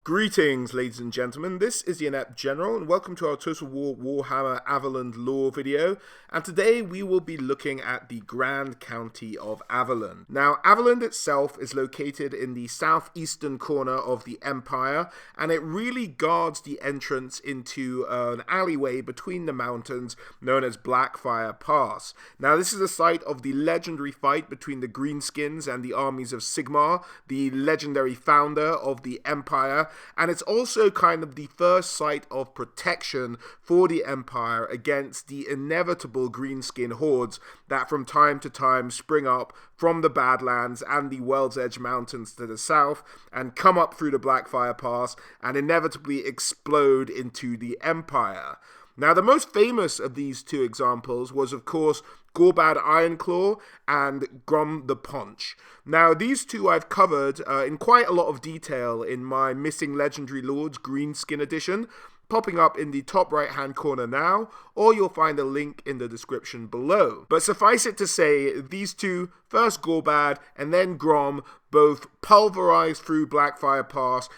Greetings, ladies and gentlemen, this is the Inept General, and welcome to our Total War Warhammer Averland lore video, and today we will be looking at the Grand County of Averland. Now, Averland itself is located in the southeastern corner of the Empire, and it really guards the entrance into an alleyway between the mountains known as Blackfire Pass. Now, this is the site of the legendary fight between the Greenskins and the armies of Sigmar, the legendary founder of the Empire, and it's also kind of the first site of protection for the Empire against the inevitable greenskin hordes that from time to time spring up from the Badlands and the World's Edge Mountains to the south and come up through the Blackfire Pass and inevitably explode into the Empire. Now, the most famous of these two examples was, of course, Gorbad Ironclaw and Grom the Paunch. Now, these two I've covered in quite a lot of detail in my Missing Legendary Lords Greenskin edition, popping up in the top right hand corner now, or you'll find a link in the description below. But suffice it to say, these two, first Gorbad and then Grom, both pulverized through Blackfire Pass,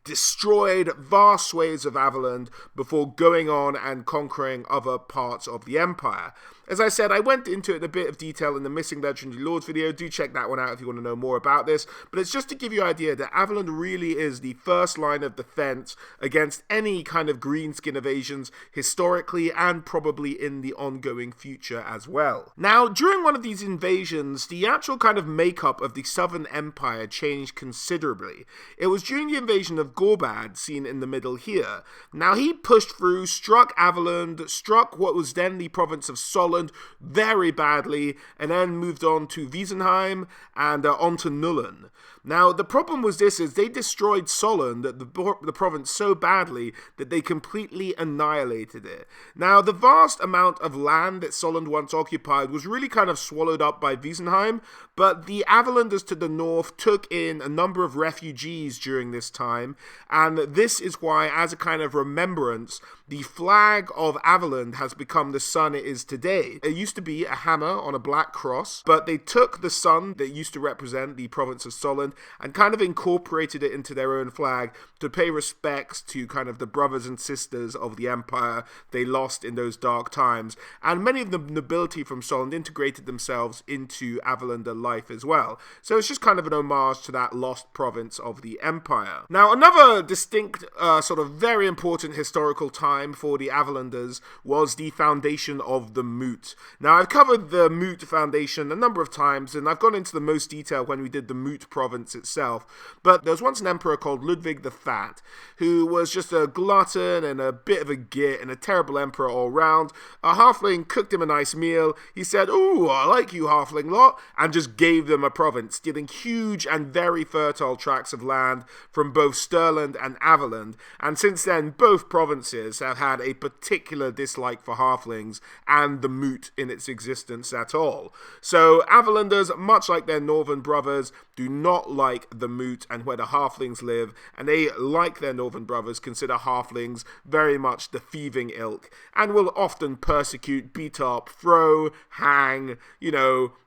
destroyed vast swathes of Averland before going on and conquering other parts of the Empire. As I said, I went into it in a bit of detail in the Missing Legendary Lords video. Do check that one out if you want to know more about this. But it's just to give you an idea that Averland really is the first line of defense against any kind of greenskin evasions historically and probably in the ongoing future as well. Now, during one of these invasions, the actual kind of makeup of the Southern Empire changed considerably. It was during the invasion of Gorbad, seen in the middle here. Now, he pushed through, struck Averland, struck what was then the province of Solent very badly, and then moved on to Wiesenheim and on to Nullen. Now, the problem was this, is they destroyed Solent, the province, so badly that they completely annihilated it. Now, the vast amount of land that Solent once occupied was really kind of swallowed up by Wiesenheim, but the Averlanders to the north took in a number of refugees during this time, and this is why, as a kind of remembrance, the flag of Averland has become the sun it is today. It used to be a hammer on a black cross, but they took the sun that used to represent the province of Solent and kind of incorporated it into their own flag to pay respects to kind of the brothers and sisters of the Empire they lost in those dark times. And many of the nobility from Solent integrated themselves into Averlander life as well. So it's just kind of an homage to that lost province of the Empire. Now, another distinct, sort of very important historical time for the Averlanders was the foundation of the Moot. Now, I've covered the Moot foundation a number of times, and I've gone into the most detail when we did the Moot province itself, but there was once an emperor called Ludwig the Fat, who was just a glutton and a bit of a git and a terrible emperor all round. A halfling cooked him a nice meal. He said, "Ooh, I like you halfling lot," and just gave them a province, stealing huge and very fertile tracts of land from both Stirland and Averland. And since then, both provinces have had a particular dislike for halflings and the Moot in its existence at all. So Averlanders, much like their northern brothers, do not like the Moot and where the halflings live, and they, like their northern brothers, consider halflings very much the thieving ilk, and will often persecute, beat up, throw, hang,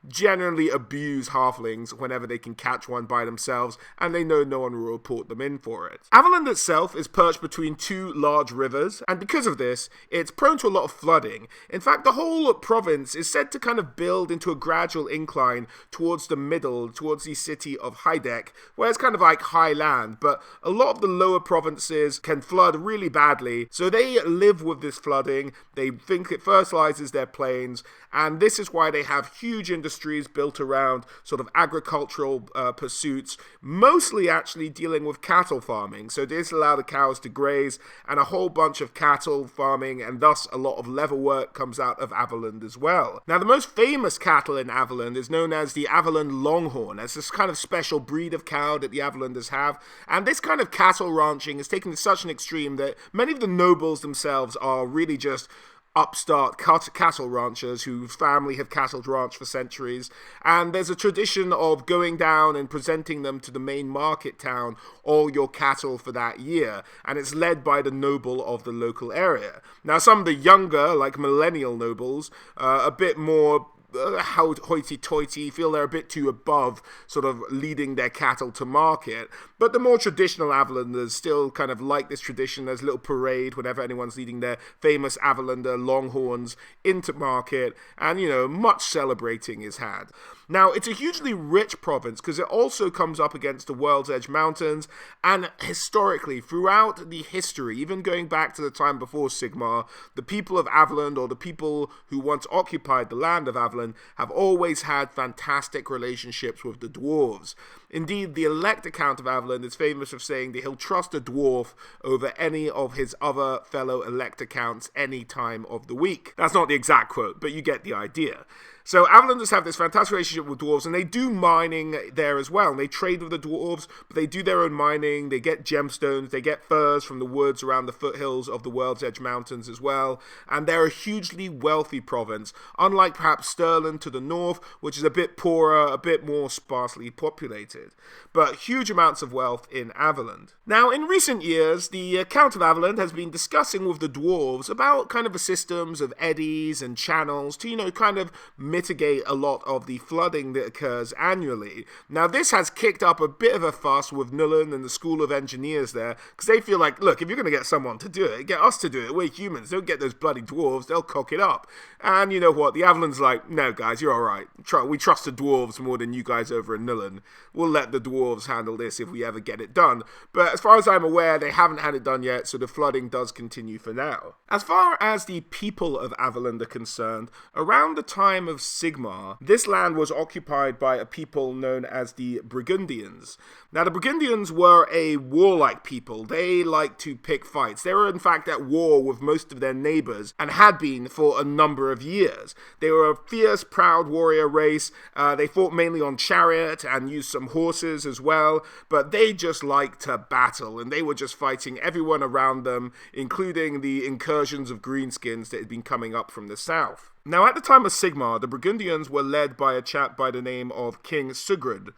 generally abuse halflings whenever they can catch one by themselves, and they know no one will report them in for it. Averland itself is perched between two large rivers, and because of this, it's prone to a lot of flooding. In fact, the whole province is said to kind of build into a gradual incline towards the middle, towards the city of Heideck, where it's kind of like high land, but a lot of the lower provinces can flood really badly, so they live with this flooding. They think it fertilizes their plains, and this is why they have huge industries built around sort of agricultural pursuits, mostly actually dealing with cattle farming. So this allows the cows to graze, and a whole bunch of cattle farming, and thus a lot of level work comes out of Averland as well. Now, the most famous cattle in Averland is known as the Averland Longhorn. It's this kind of special breed of cow that the Averlanders have, and this kind of cattle ranching is taken to such an extreme that many of the nobles themselves are really just upstart cattle ranchers whose family have cattle ranched for centuries, and there's a tradition of going down and presenting them to the main market town all your cattle for that year, and it's led by the noble of the local area. Now, some of the younger, like millennial nobles, a bit more hoity-toity, feel they're a bit too above sort of leading their cattle to market. But the more traditional Averlanders still kind of like this tradition. There's a little parade whenever anyone's leading their famous Averlander longhorns into market, and, you know, much celebrating is had. Now, it's a hugely rich province because it also comes up against the World's Edge Mountains, and historically, throughout the history, even going back to the time before Sigmar, the people of Averland, or the people who once occupied the land of Averland, have always had fantastic relationships with the dwarves. Indeed, the elect account of Averland is famous for saying that he'll trust a dwarf over any of his other fellow elect accounts any time of the week. That's not the exact quote, but you get the idea. So Averlanders have this fantastic relationship with dwarves, and they do mining there as well. And they trade with the dwarves, but they do their own mining. They get gemstones, they get furs from the woods around the foothills of the World's Edge Mountains as well. And they're a hugely wealthy province, unlike perhaps Stirland to the north, which is a bit poorer, a bit more sparsely populated. But huge amounts of wealth in Averland. Now, in recent years, the Count of Averland has been discussing with the dwarves about kind of the systems of eddies and channels to, you know, kind of mitigate a lot of the flooding that occurs annually. Now, this has kicked up a bit of a fuss with Nullen and the School of Engineers there, because they feel like, look, if you're going to get someone to do it, get us to do it. We're humans. Don't get those bloody dwarves. They'll cock it up. And you know what? The Averland's like, no, guys, you're all right. We trust the dwarves more than you guys over in Nullen. We'll let the dwarves handle this if we ever get it done. But as far as I'm aware, they haven't had it done yet, so the flooding does continue for now. As far as the people of Averland are concerned, around the time of Sigmar, this land was occupied by a people known as the Burgundians. Now, the Burgundians were a warlike people. They liked to pick fights. They were, in fact, at war with most of their neighbors, and had been for a number of years. They were a fierce, proud warrior race. They fought mainly on chariot and used some horses as well, but they just liked to battle, and they were just fighting everyone around them, including the incursions of greenskins that had been coming up from the south. Now, at the time of Sigmar, the Burgundians were led by a chap by the name of King Sigurd.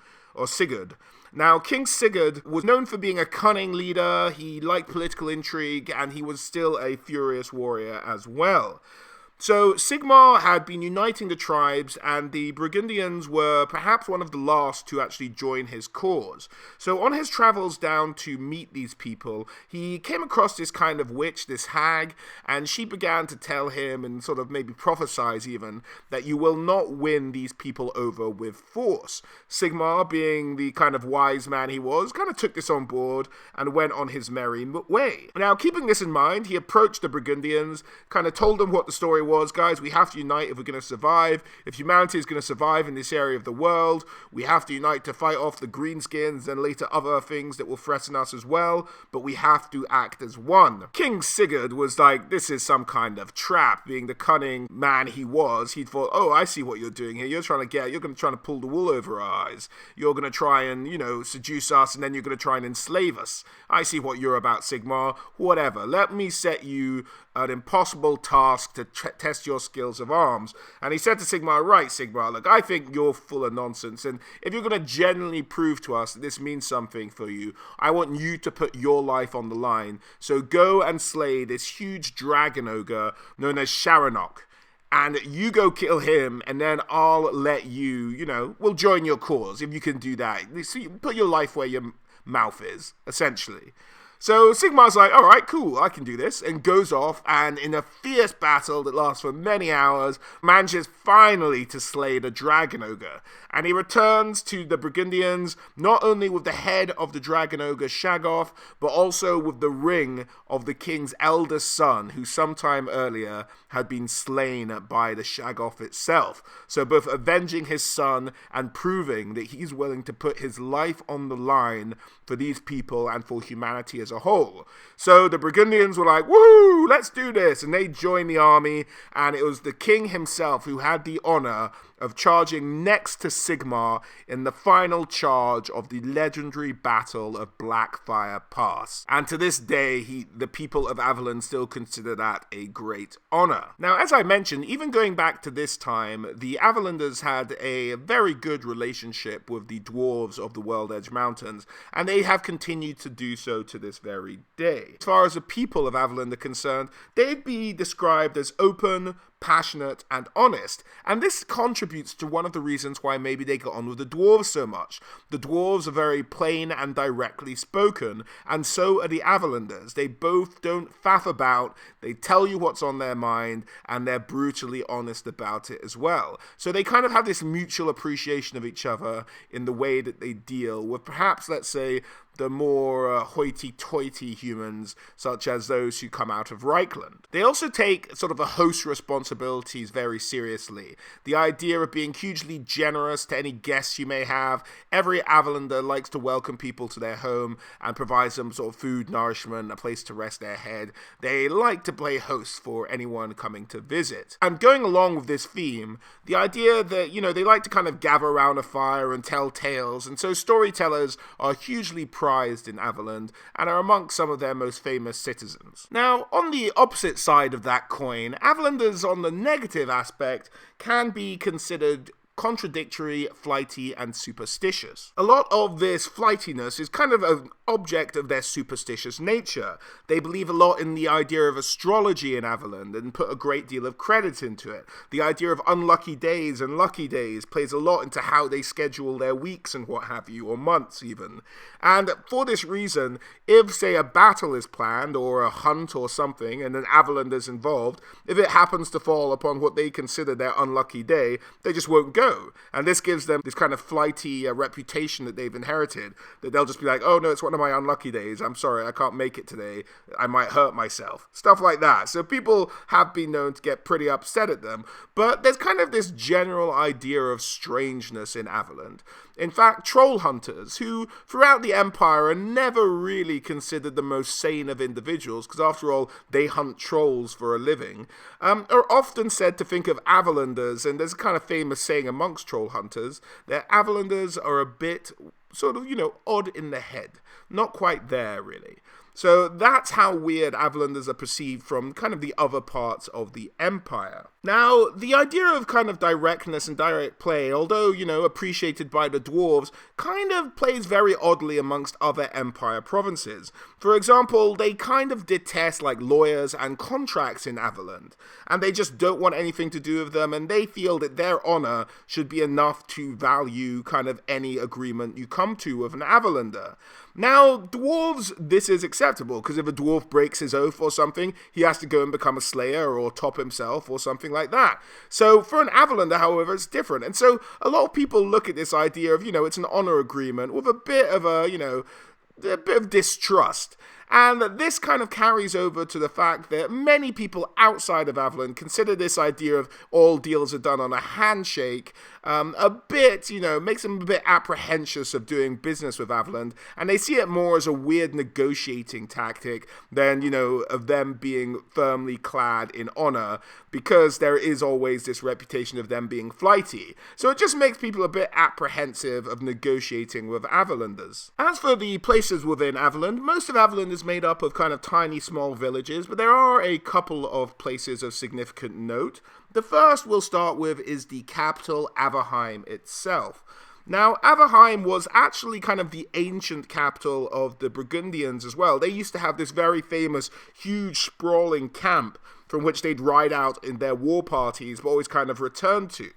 Now, King Sigurd was known for being a cunning leader, he liked political intrigue, and he was still a furious warrior as well. So Sigmar had been uniting the tribes, and the Burgundians were perhaps one of the last to actually join his cause. So on his travels down to meet these people, he came across this kind of witch, this hag, and she began to tell him, and sort of maybe prophesize even, that you will not win these people over with force. Sigmar, being the kind of wise man he was, kind of took this on board and went on his merry way. Now, keeping this in mind, he approached the Burgundians, kind of told them what the story was, guys, we have to unite if we're going to survive. If humanity is going to survive in this area of the world, we have to unite to fight off the greenskins and later other things that will threaten us as well, but we have to act as one. King Sigurd was like, this is some kind of trap. Being the cunning man he was, he thought, oh, I see what you're doing here. You're going to try to pull the wool over our eyes. You're going to try and, seduce us, and then you're going to try and enslave us. I see what you're about, Sigmar. Whatever. Let me set you an impossible task to test your skills of arms. And he said to Sigmar, right, Sigmar, look, I think you're full of nonsense, and if you're going to genuinely prove to us that this means something for you, I want you to put your life on the line. So go and slay this huge dragon ogre known as Sharanok. And you go kill him, and then I'll let you, we'll join your cause if you can do that. See, put your life where your mouth is, essentially. So Sigmar's like, all right, cool, I can do this, and goes off, and in a fierce battle that lasts for many hours, manages finally to slay the dragon ogre. And he returns to the Burgundians, not only with the head of the dragon ogre Shagoth, but also with the ring of the king's eldest son, who sometime earlier had been slain by the Shagoth itself. So both avenging his son and proving that he's willing to put his life on the line for these people and for humanity as a whole. So the Burgundians were like, woo, let's do this, and they joined the army, and it was the king himself who had the honor of charging next to Sigmar in the final charge of the legendary Battle of Blackfire Pass. And to this day, the people of Averland still consider that a great honor. Now, as I mentioned, even going back to this time, the Averlanders had a very good relationship with the dwarves of the World Edge Mountains, and they have continued to do so to this very day. As far as the people of Averland are concerned, they'd be described as open, passionate, and honest. And this contributes to one of the reasons why maybe they got on with the dwarves so much. The dwarves are very plain and directly spoken, and so are the Averlanders. They both don't faff about, they tell you what's on their mind, and they're brutally honest about it as well. So they kind of have this mutual appreciation of each other in the way that they deal with perhaps, let's say, the more hoity-toity humans, such as those who come out of Reichland. They also take sort of the host responsibilities very seriously. The idea of being hugely generous to any guests you may have. Every Averlander likes to welcome people to their home and provides them sort of food, nourishment, a place to rest their head. They like to play host for anyone coming to visit. And going along with this theme, the idea that, you know, they like to kind of gather around a fire and tell tales, and so storytellers are hugely prized in Averland and are amongst some of their most famous citizens. Now, on the opposite side of that coin, Averlanders on the negative aspect can be considered contradictory, flighty, and superstitious. A lot of this flightiness is kind of an object of their superstitious nature. They believe a lot in the idea of astrology in Averland and put a great deal of credit into it. The idea of unlucky days and lucky days plays a lot into how they schedule their weeks and what have you, or months even. And for this reason, if, say, a battle is planned, or a hunt or something, and an Averland is involved, if it happens to fall upon what they consider their unlucky day, they just won't go. And this gives them this kind of flighty reputation that they've inherited, that they'll just be like, oh no, it's one of my unlucky days, I'm sorry, I can't make it today, I might hurt myself. Stuff like that. So people have been known to get pretty upset at them, but there's kind of this general idea of strangeness in Averland. In fact, troll hunters, who throughout the Empire are never really considered the most sane of individuals, because after all, they hunt trolls for a living, are often said to think of Averlanders, and there's a kind of famous saying amongst troll hunters, that Averlanders are a bit sort of, you know, odd in the head. Not quite there, really. So that's how weird Averlanders are perceived from kind of the other parts of the Empire. Now, the idea of kind of directness and direct play, although, you know, appreciated by the dwarves, kind of plays very oddly amongst other Empire provinces. For example, they kind of detest, like, lawyers and contracts in Averland, and they just don't want anything to do with them, and they feel that their honor should be enough to value kind of any agreement you come to with an Averlander. Now, dwarves, this is acceptable, because if a dwarf breaks his oath or something, he has to go and become a slayer or top himself or something like that. So for an Averlander, however, it's different. And so a lot of people look at this idea of, you know, it's an honor agreement with a bit of a, you know, a bit of distrust. And this kind of carries over to the fact that many people outside of Averland consider this idea of all deals are done on a handshake a bit, you know, makes them a bit apprehensive of doing business with Averland, and they see it more as a weird negotiating tactic than, you know, of them being firmly clad in honor, because there is always this reputation of them being flighty. So it just makes people a bit apprehensive of negotiating with Averlanders. As for the places within Averland, most of Averland is made up of kind of tiny small villages, but there are a couple of places of significant note. The first we'll start with is the capital, Averheim itself. Now, Averheim was actually kind of the ancient capital of the Burgundians as well. They used to have this very famous, huge, sprawling camp from which they'd ride out in their war parties, but always kind of return to.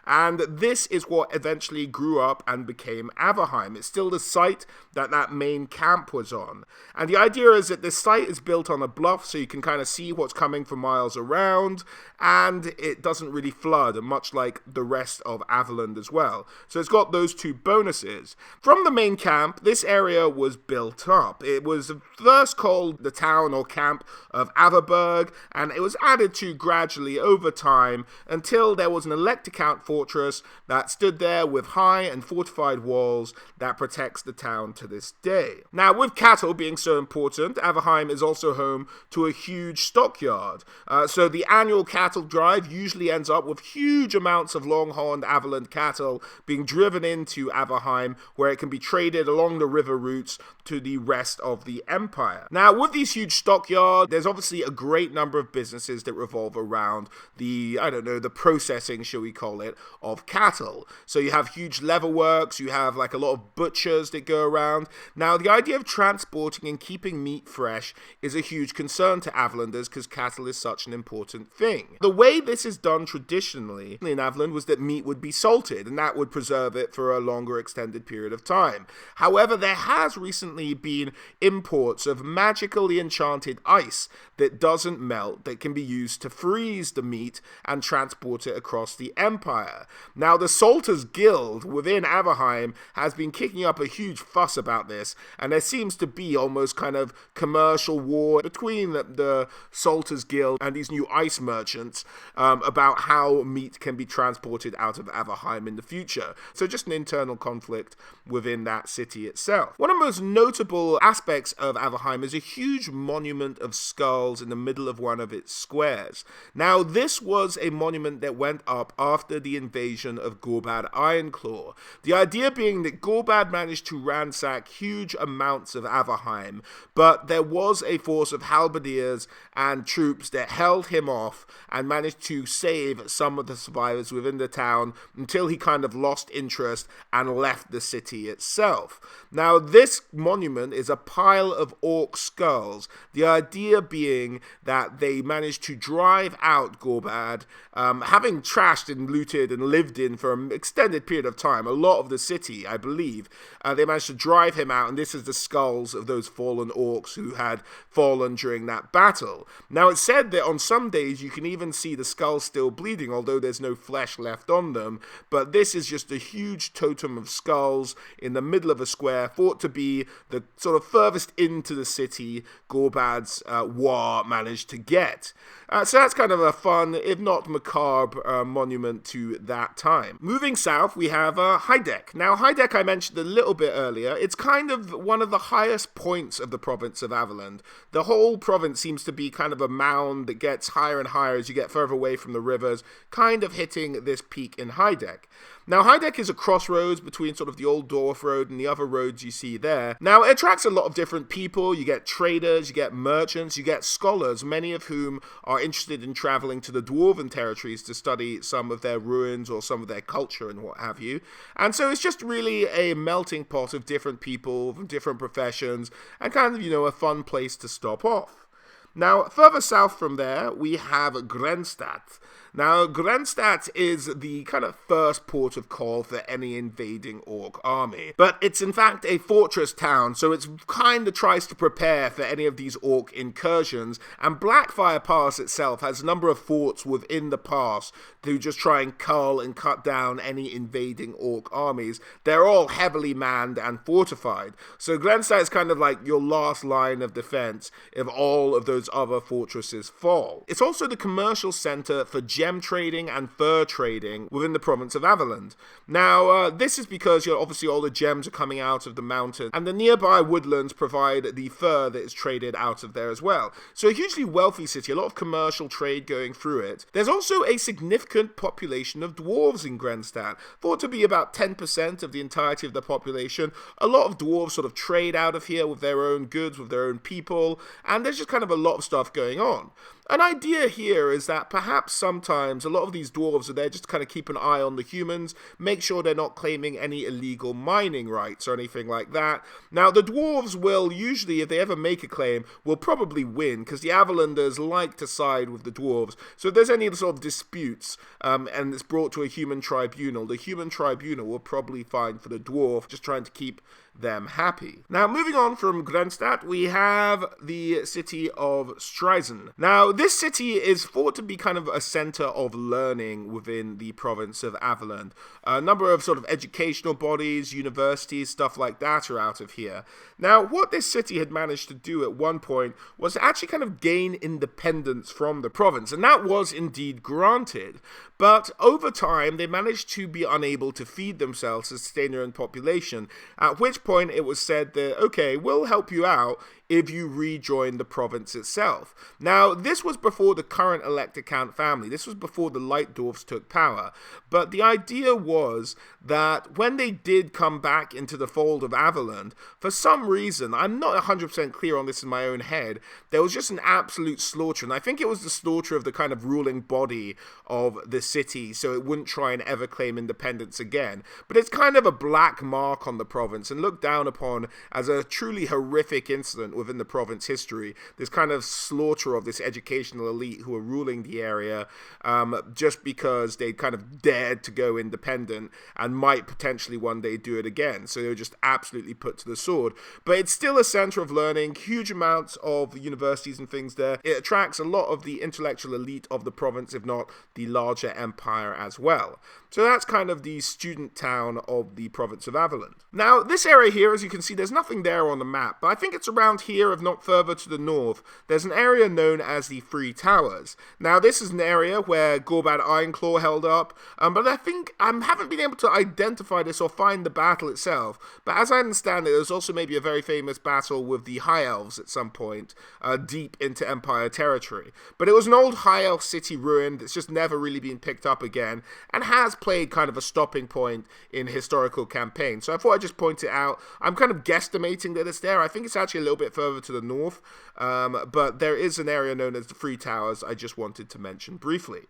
And this is what eventually grew up and became Averheim. It's still the site that that main camp was on. And the idea is that this site is built on a bluff, so you can kind of see what's coming for miles around, and it doesn't really flood, much like the rest of Averland as well. So it's got those two bonuses. From the main camp, this area was built up. It was first called the town or camp of Averberg, and it was added to gradually over time until there was an electicount fortress that stood there with high and fortified walls that protects the town to this day. Now, with cattle being so important, Averheim is also home to a huge stockyard. So the annual cattle drive usually ends up with huge amounts of long-horned Averland cattle being driven into Averheim, where it can be traded along the river routes to the rest of the empire. Now, with these huge stockyards, there's obviously a great number of businesses that revolve around the, I don't know, the processing, shall we call it, of cattle. So you have huge leather works, you have like a lot of butchers that go around, around. Now, the idea of transporting and keeping meat fresh is a huge concern to Averlanders because cattle is such an important thing. The way this is done traditionally in Averland was that meat would be salted, and that would preserve it for a longer extended period of time. However, there has recently been imports of magically enchanted ice that doesn't melt, that can be used to freeze the meat and transport it across the empire. Now, the Salters Guild within Averheim has been kicking up a huge fuss about this, and there seems to be almost kind of commercial war between the Salters Guild and these new ice merchants about how meat can be transported out of Averheim in the future. So just an internal conflict within that city itself. One of the most notable aspects of Averheim is a huge monument of skulls in the middle of one of its squares. Now, this was a monument that went up after the invasion of Gorbad Ironclaw. The idea being that Gorbad managed to ransack huge amounts of Averheim, but there was a force of halberdiers and troops that held him off and managed to save some of the survivors within the town until he kind of lost interest and left the city itself. Now, this monument is a pile of orc skulls, the idea being that they managed to drive out Gorbad, having trashed and looted and lived in for an extended period of time, a lot of the city, I believe. They managed to drive him out, and this is the skulls of those fallen orcs who had fallen during that battle. Now, it's said that on some days you can even see the skulls still bleeding, although there's no flesh left on them, but this is just a huge totem of skulls in the middle of a square, thought to be the sort of furthest into the city Gorbad's war managed to get. So that's kind of a fun, if not macabre, monument to that time. Moving south, we have Heideck. Now, Heideck I mentioned a little bit earlier. It's kind of one of the highest points of the province of Averland. The whole province seems to be kind of a mound that gets higher and higher as you get further away from the rivers, kind of hitting this peak in Heideck. Now, Heideck is a crossroads between sort of the Old Dwarf Road and the other roads you see there. Now, it attracts a lot of different people. You get traders, you get merchants, you get scholars, many of whom are interested in traveling to the Dwarven territories to study some of their ruins or some of their culture and what have you. And so it's just really a melting pot of different people from different professions and kind of, a fun place to stop off. Now, further south from there, we have Grenstadt. Now, Grenstadt is the kind of first port of call for any invading orc army. But it's in fact a fortress town, so it kind of tries to prepare for any of these orc incursions. And Blackfire Pass itself has a number of forts within the pass to just try and cull and cut down any invading orc armies. They're all heavily manned and fortified. So Grenstadt is kind of like your last line of defense if all of those other fortresses fall. It's also the commercial center for gem trading and fur trading within the province of Averland. Now, this is because obviously all the gems are coming out of the mountain, and the nearby woodlands provide the fur that is traded out of there as well. So a hugely wealthy city, a lot of commercial trade going through it. There's also a significant population of dwarves in Grenstadt, thought to be about 10% of the entirety of the population. A lot of dwarves sort of trade out of here with their own goods, with their own people, and there's just kind of a lot of stuff going on. An idea here is that perhaps sometimes a lot of these dwarves are there just to kind of keep an eye on the humans, make sure they're not claiming any illegal mining rights or anything like that. Now, the dwarves will usually, if they ever make a claim, will probably win, because the Averlanders like to side with the dwarves. So if there's any sort of disputes, and it's brought to a human tribunal, the human tribunal will probably fine for the dwarf, just trying to keep them happy. Now, moving on from Grenstadt, we have the city of Streisand. Now, this city is thought to be kind of a center of learning within the province of Averland. A number of sort of educational bodies, universities, stuff like that are out of here. Now, what this city had managed to do at one point was to actually kind of gain independence from the province, and that was indeed granted. But over time, they managed to be unable to feed themselves to sustain their own population, at which point it was said that, okay, we'll help you out if you rejoin the province itself. Now, this was before the current Elector Count family. This was before the Leitdorfs took power. But the idea was that when they did come back into the fold of Averland, for some reason, I'm not 100% clear on this in my own head, there was just an absolute slaughter. And I think it was the slaughter of the kind of ruling body of the city, so it wouldn't try and ever claim independence again. But it's kind of a black mark on the province and looked down upon as a truly horrific incident within the province history. This kind of slaughter of this educational elite who were ruling the area just because they kind of dared to go independent and might potentially one day do it again. So they were just absolutely put to the sword. But it's still a center of learning, huge amounts of universities and things there. It attracts a lot of the intellectual elite of the province, if not the larger empire as well. So that's kind of the student town of the province of Averland. Now, this area here, as you can see, there's nothing there on the map, but I think it's around here, if not further to the north. There's an area known as the Three Towers. Now, this is an area where Gorbad Ironclaw held up, but I think I haven't been able to identify this or find the battle itself. But as I understand it, there's also maybe a very famous battle with the High Elves at some point, deep into Empire territory. But it was an old High Elf city ruined. It's just never really been picked up again, and has played kind of a stopping point in historical campaigns. So I thought I'd just point it out. I'm kind of guesstimating that it's there. I think it's actually a little bit further to the north, but there is an area known as the Three Towers I just wanted to mention briefly.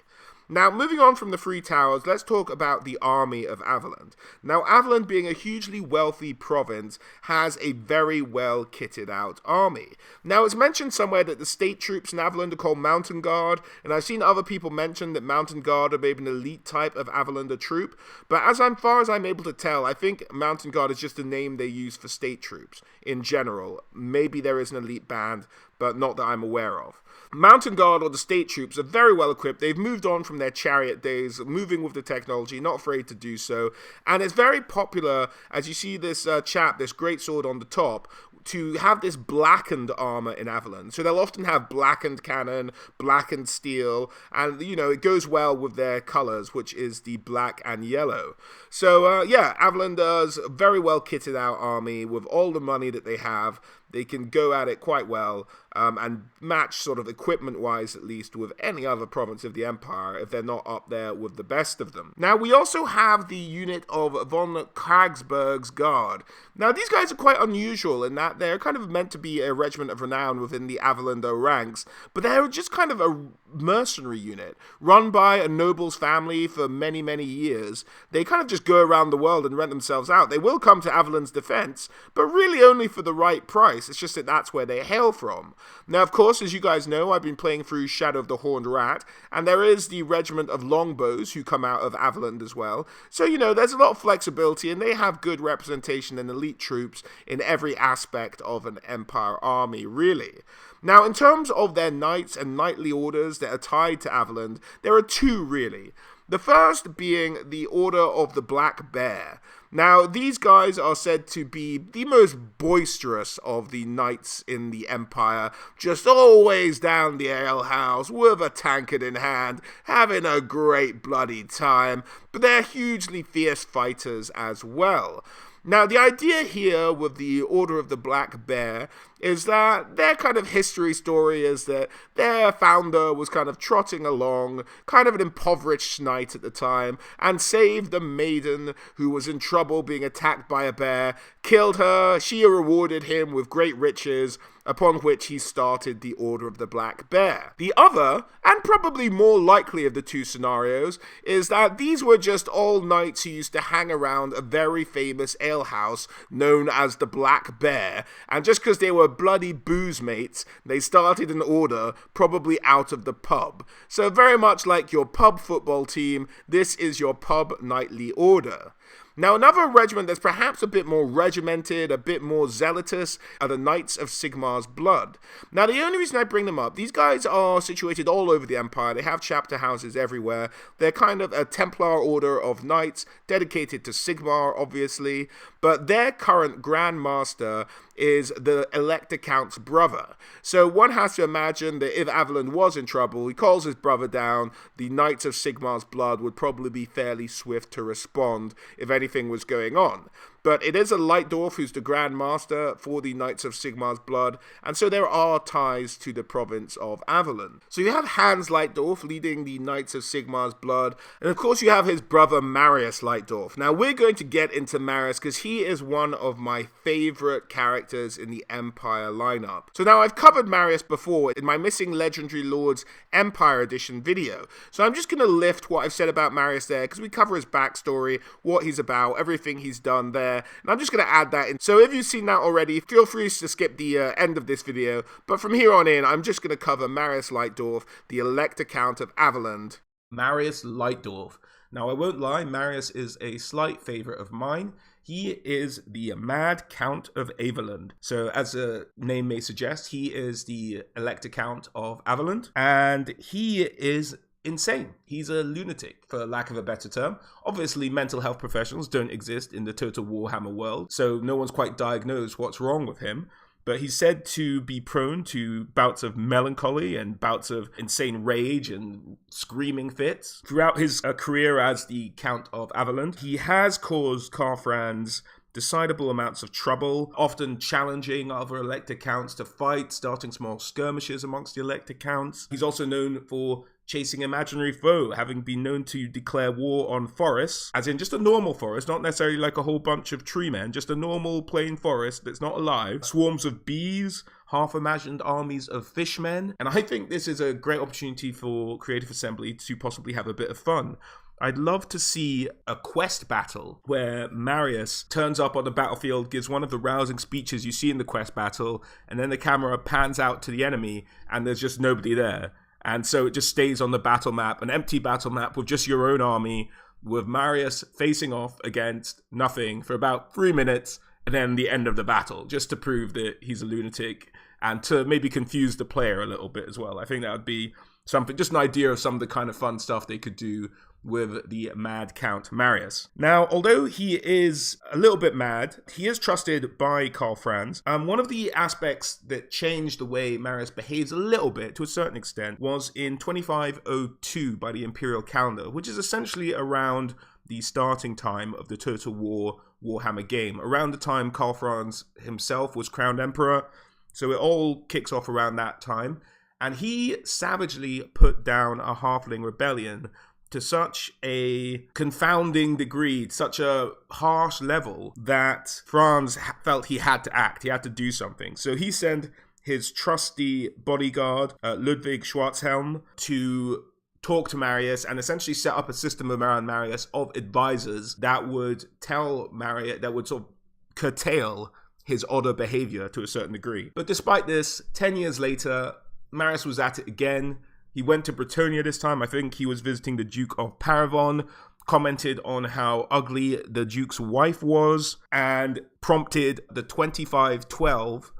Now, moving on from the Three Towers, let's talk about the army of Averland. Now, Averland, being a hugely wealthy province, has a very well kitted out army. Now, it's mentioned somewhere that the state troops in Averland are called Mountain Guard, and I've seen other people mention that Mountain Guard are maybe an elite type of Avalander troop, but as far as I'm able to tell, I think Mountain Guard is just a name they use for state troops in general. Maybe there is an elite band, but not that I'm aware of. Mountain Guard, or the state troops, are very well equipped. They've moved on from their chariot days, moving with the technology, not afraid to do so. And it's very popular, as you see this chap, this greatsword on the top, to have this blackened armor in Averland. So they'll often have blackened cannon, blackened steel, and, you know, it goes well with their colors, which is the black and yellow. So, yeah, Averland does a very well kitted out army with all the money that they have. They can go at it quite well and match sort of equipment-wise, at least, with any other province of the Empire if they're not up there with the best of them. Now, we also have the unit of von Kragsberg's Guard. Now, these guys are quite unusual in that they're kind of meant to be a regiment of renown within the Avalander ranks, but they're just kind of a mercenary unit run by a noble's family for many, many years. They kind of just go around the world and rent themselves out. They will come to Averland's defense, but really only for the right price. It's just that that's where they hail from. Now, of course, as you guys know, I've been playing through Shadow of the Horned Rat, and there is the regiment of longbows who come out of Averland as well. So, you know, there's a lot of flexibility, and they have good representation and elite troops in every aspect of an Empire army, really. Now, in terms of their knights and knightly orders that are tied to Averland, there are two, really. The first being the Order of the Black Bear. Now, these guys are said to be the most boisterous of the knights in the Empire, just always down the alehouse with a tankard in hand, having a great bloody time, but they're hugely fierce fighters as well. Now, the idea here with the Order of the Black Bear is that their kind of history story is that their founder was kind of trotting along, kind of an impoverished knight at the time, and saved a maiden who was in trouble being attacked by a bear, killed her, she rewarded him with great riches, upon which he started the Order of the Black Bear. The other, and probably more likely of the two scenarios, is that these were just all knights who used to hang around a very famous alehouse known as the Black Bear, and just because they were bloody booze mates, they started an order probably out of the pub. So very much like your pub football team, this is your pub knightly order. Now, another regiment that's perhaps a bit more regimented, a bit more zealotous, are the Knights of Sigmar's Blood. Now, the only reason I bring them up, these guys are situated all over the Empire. They have chapter houses everywhere. They're kind of a Templar order of knights, dedicated to Sigmar, obviously, but their current Grand Master is the Elector Count's brother. So one has to imagine that if Averland was in trouble, he calls his brother down, the Knights of Sigmar's Blood would probably be fairly swift to respond if anything was going on. But it is a Leitdorf who's the Grand Master for the Knights of Sigmar's Blood, and so there are ties to the province of Averland. So you have Hans Leitdorf leading the Knights of Sigmar's Blood, and of course you have his brother Marius Leitdorf. Now we're going to get into Marius because he is one of my favorite characters in the Empire lineup. So now I've covered Marius before in my Missing Legendary Lords Empire Edition video, so I'm just going to lift what I've said about Marius there because we cover his backstory, what he's about, everything he's done there, and I'm just going to add that in. So if you've seen that already, feel free to skip the end of this video, but from here on in, I'm just going to cover Marius Leitdorf, the Elector Count of Averland. Marius Leitdorf. Now I won't lie, Marius is a slight favourite of mine. He is the Mad Count of Averland. So as the name may suggest, he is the Elector Count of Averland, and he is insane. He's a lunatic, for lack of a better term. Obviously, mental health professionals don't exist in the Total Warhammer world, so no one's quite diagnosed what's wrong with him. But he's said to be prone to bouts of melancholy and bouts of insane rage and screaming fits. Throughout his career as the Count of Averland, he has caused Karfrans decidable amounts of trouble, often challenging other Elector Counts to fight, starting small skirmishes amongst the Elector Counts. He's also known for chasing imaginary foe, having been known to declare war on forests, as in just a normal forest, not necessarily like a whole bunch of tree men, just a normal plain forest that's not alive, swarms of bees, half-imagined armies of fishmen, and I think this is a great opportunity for Creative Assembly to possibly have a bit of fun. I'd love to see a quest battle where Marius turns up on the battlefield, gives one of the rousing speeches you see in the quest battle, and then the camera pans out to the enemy and there's just nobody there. And so it just stays on the battle map, an empty battle map with just your own army, with Marius facing off against nothing for about 3 minutes, and then the end of the battle, just to prove that he's a lunatic and to maybe confuse the player a little bit as well. I think that would be something, just an idea of some of the kind of fun stuff they could do with the Mad Count Marius. Now, although he is a little bit mad, he is trusted by Karfrans. One of the aspects that changed the way Marius behaves a little bit, to a certain extent, was in 2502 by the Imperial Calendar, which is essentially around the starting time of the Total War Warhammer game, around the time Karfrans himself was crowned Emperor. So it all kicks off around that time. And he savagely put down a halfling rebellion to such a confounding degree, such a harsh level, that Franz felt he had to act, he had to do something. So he sent his trusty bodyguard, Ludwig Schwarzhelm, to talk to Marius and essentially set up a system around Marius of advisors that would tell Marius, that would sort of curtail his odder behavior to a certain degree. But despite this, 10 years later, Marius was at it again. He went to Bretonnia this time. I think he was visiting the Duke of Paravon, commented on how ugly the Duke's wife was, and prompted the 2512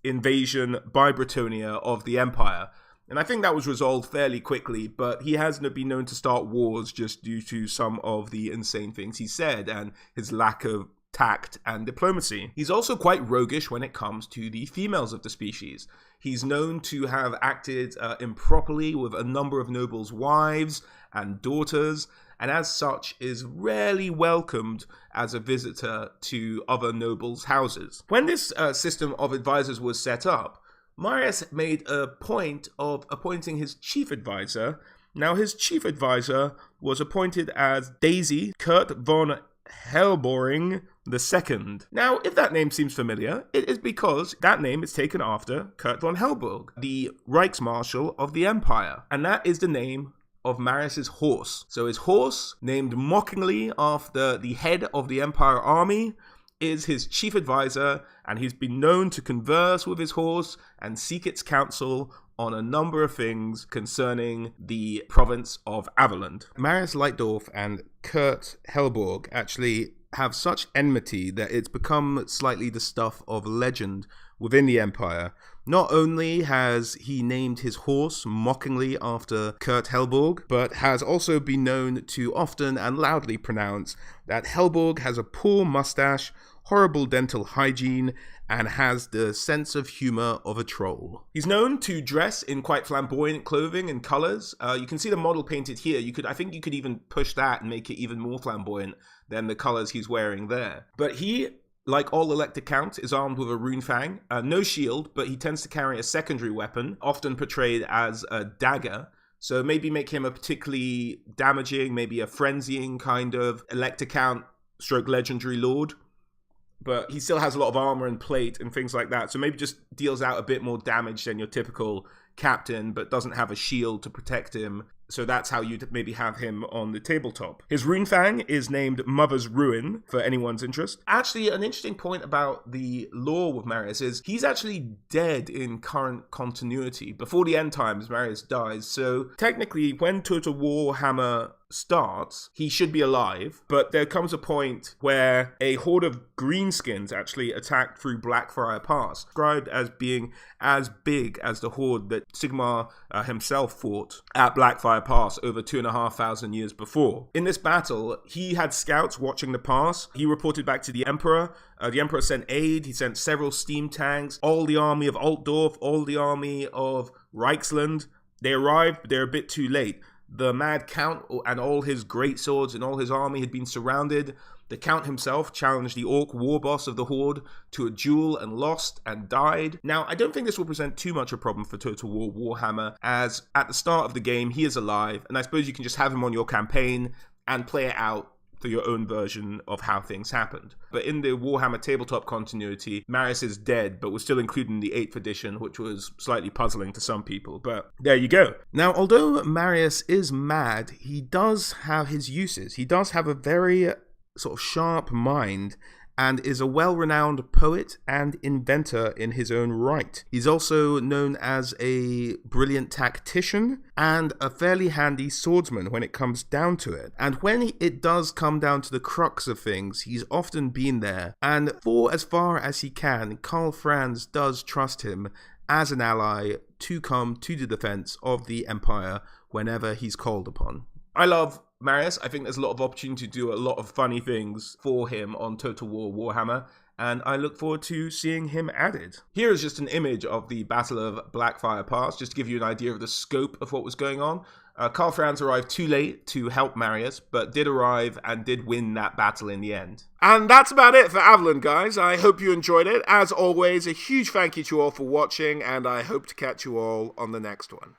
invasion by Bretonnia of the Empire. And I think that was resolved fairly quickly, but he has been known to start wars just due to some of the insane things he said and his lack of tact and diplomacy. He's also quite roguish when it comes to the females of the species. He's known to have acted improperly with a number of nobles' wives and daughters, and as such is rarely welcomed as a visitor to other nobles' houses. When this system of advisors was set up, Marius made a point of appointing his chief advisor. Now, his chief advisor was appointed as Daisy Kurt von Hellboring II. Now, if that name seems familiar, it is because that name is taken after Kurt von Hellborg, the Reichsmarshal of the Empire, and that is the name of Marius's horse. So his horse, named mockingly after the head of the Empire army, is his chief advisor, and he's been known to converse with his horse and seek its counsel on a number of things concerning the province of Averland. Marius Leitdorf and Kurt Hellborg actually have such enmity that it's become slightly the stuff of legend within the Empire. Not only has he named his horse mockingly after Kurt Hellborg, but has also been known to often and loudly pronounce that Hellborg has a poor mustache horrible dental hygiene, and has the sense of humor of a troll. He's known to dress in quite flamboyant clothing and colors. You can see the model painted here. I think you could even push that and make it even more flamboyant than the colors he's wearing there. But he, like all Elector Count, is armed with a rune fang, no shield, but he tends to carry a secondary weapon, often portrayed as a dagger. So maybe make him a particularly damaging, maybe a frenzying kind of Elector Count / legendary lord. But he still has a lot of armor and plate and things like that. So maybe just deals out a bit more damage than your typical captain, but doesn't have a shield to protect him. So that's how you'd maybe have him on the tabletop. His rune fang is named Mother's Ruin, for anyone's interest. Actually, an interesting point about the lore with Marius is he's actually dead in current continuity. Before the end times, Marius dies. So technically, when Total Warhammer starts, he should be alive, but there comes a point where a horde of greenskins actually attacked through Blackfire Pass, described as being as big as the horde that Sigmar himself fought at Blackfire Pass over 2,500 years before. In this battle, he had scouts watching the pass. He reported back to the Emperor. The Emperor sent aid. He sent several steam tanks, all the army of Altdorf, all the army of Reichsland. They arrived, but they're a bit too late. The Mad Count and all his great swords and all his army had been surrounded. The Count himself challenged the Orc war boss of the Horde to a duel and lost and died. Now, I don't think this will present too much a problem for Total War Warhammer, as at the start of the game, he is alive, and I suppose you can just have him on your campaign and play it out for your own version of how things happened. But in the Warhammer tabletop continuity, Marius is dead, but was still included in the 8th edition, which was slightly puzzling to some people. But there you go. Now, although Marius is mad, he does have his uses. He does have a very sort of sharp mind, and is a well-renowned poet and inventor in his own right. He's also known as a brilliant tactician and a fairly handy swordsman when it comes down to it. And when it does come down to the crux of things, he's often been there. And for as far as he can, Karl Franz does trust him as an ally to come to the defense of the Empire whenever he's called upon. I love Marius. I think there's a lot of opportunity to do a lot of funny things for him on Total War Warhammer, and I look forward to seeing him added. Here is just an image of the Battle of Blackfire Pass, just to give you an idea of the scope of what was going on. Karl Franz arrived too late to help Marius, but did arrive and did win that battle in the end. And that's about it for Averland, guys. I hope you enjoyed it. As always, a huge thank you to you all for watching, and I hope to catch you all on the next one.